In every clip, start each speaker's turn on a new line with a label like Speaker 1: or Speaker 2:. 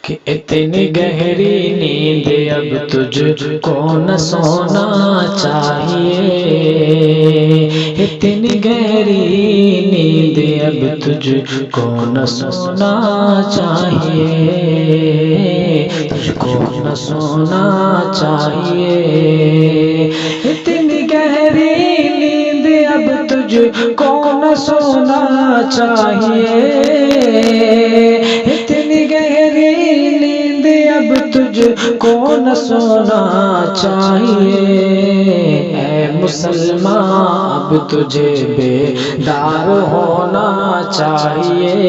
Speaker 1: کہ اتنی گہری نیند اب تجھ کو نہ سونا چاہیے، اتنی گہری نیند اب تجھ کو نہ سونا چاہیے، تجھ کو نہ سونا چاہیے، اتنی گہری نیند اب تجھ کو نہ سونا چاہیے، اتنی گہری نیند اب تجھ کو نہ سونا چاہیے، اے مسلمان اب تجھے بیدار ہونا چاہیے،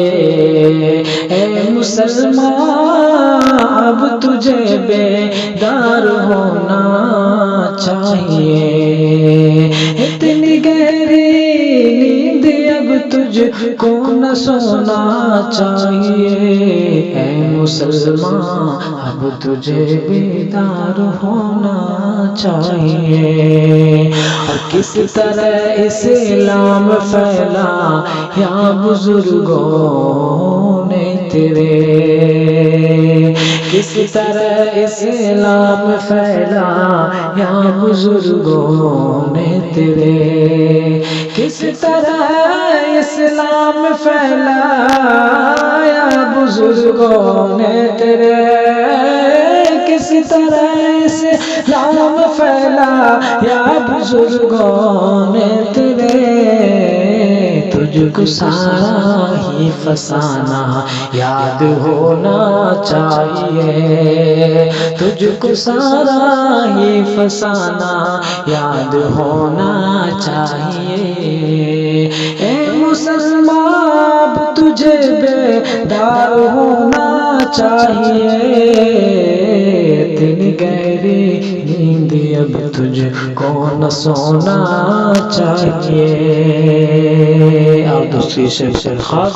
Speaker 1: اے مسلمان اب تجھے بیدار ہونا چاہیے، اتنی گہری نیند اب تجھ کو نہ سونا چاہیے، اے مسلمان اب تجھے بیدار ہونا چاہیے، اور کس طرح اسلام پھیلا یا بزرگوں نے تیرے، کس طرح اسلام پھیلا یا بزرگوں نے تیرے، کس طرح اسلام پھیلا یا بزرگوں نے تیرے، کس طرح اسلام پھیلا یا بزرگوں نے تیرے، تجھ کو سارا ہی فسانہ یاد ہونا چاہیے، تجھ کو سارا ہی فسانہ یاد ہونا چاہیے، اے مسلمان اب تجھے بیدار ہونا چاہیے، اتنی گہری نیند اب تجھ کو نہ سونا چاہیے، اور دوسری شب خواب،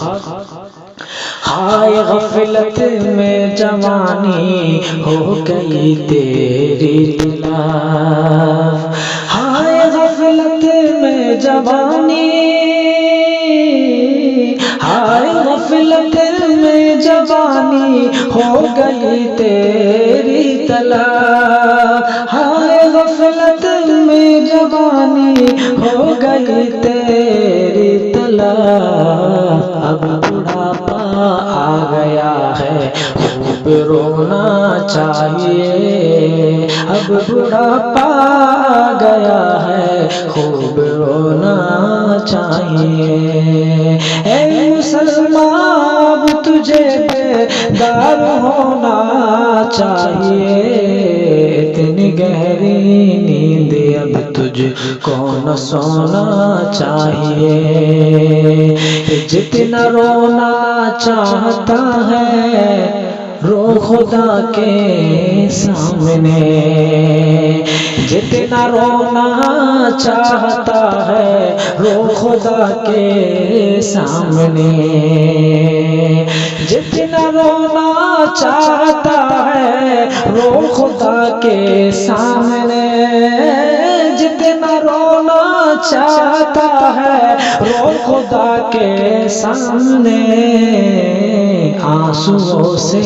Speaker 1: ہائے غفلت میں جوانی ہو گئی تیری تلاف، ہائے غفلت میں جوانی، ہائے غفلت میں جوانی ہو گئی تیری تلاف، ہائے غفلت میں جوانی ہو گئی تیری تلاف، اب بڑھاپا آ گیا ہے خوب رونا چاہیے، اب بڑھاپا آ گیا ہے خوب رونا چاہیے، اے مسلمان اب تجھے بیدار ہونا چاہیے، اتنی گہری نیند اب تجھ کو نہ سونا چاہیے، جتنا رونا چاہتا ہے رو خدا کے سامنے، جتنا رونا چاہتا ہے رو خدا کے سامنے، جتنا رونا چاہتا ہے رو خدا کے سامنے، جتنا رونا چاہتا ہے رو خدا کے سامنے، آنسوؤں سے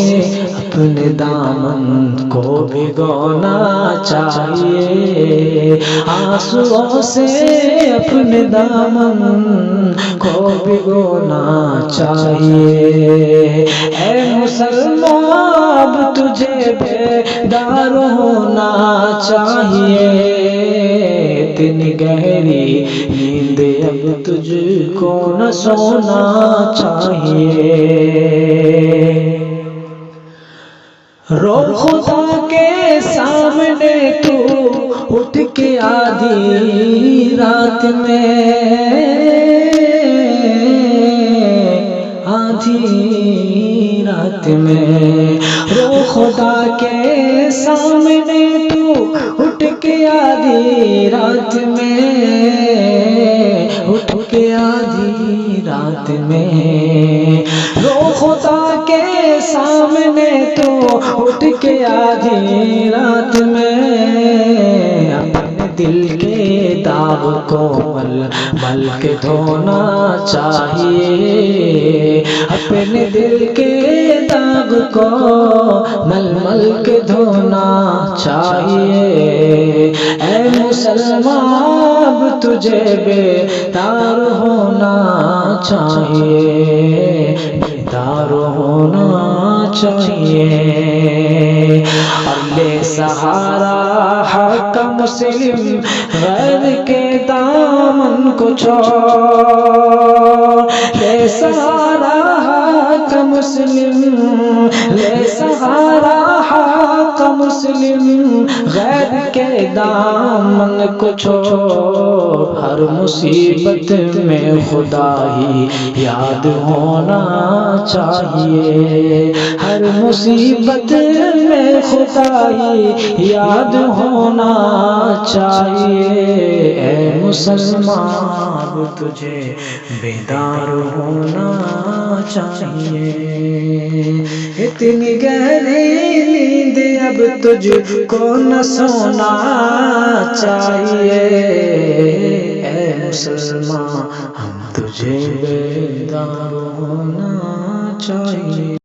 Speaker 1: اپنے دامن کو بھگونا چاہیے، آنسوؤں سے اپنے دامن کو بھگونا چاہیے، اے مسلمان اب تجھے بیدار ہونا چاہیے، اتنی گہری نیند اب تجھ کو نہ سونا چاہیے، رو خدا کے سامنے تو اٹھ کے آدھی رات میں، آدھی رات میں رو خدا کے سامنے تو اٹھ کے آدھی رات میں، اٹھ کے آدھی رات میں رو خدا کے سامنے تو اٹھ کے آدھی رات میں، اپنے دل کے داغ کو مل کے دھونا چاہیے، اپنے دل کے داغ کو مل مل کے دھونا چاہیے اے مسلمان اب تجھے بیدار ہونا چاہیے بیدار ہونا چاہیے اور لے سہارا حق مسلم غیر کے دامن کو چھوڑ لے سہارا حق مسلم لے سہارا حق مسلم غیر کے دامن کو چھوڑ ہر مصیبت میں خدا ہی یاد ہونا چاہیے ہر مصیبت میں خدا ہی یاد ہونا چاہیے اے مسلمان تجھے بیدار ہونا چاہیے اتنی گہری نیند اب تجھ کو نہ سونا چاہیے اے مسلمان ہم تجھے بیدار ہونا چاہیے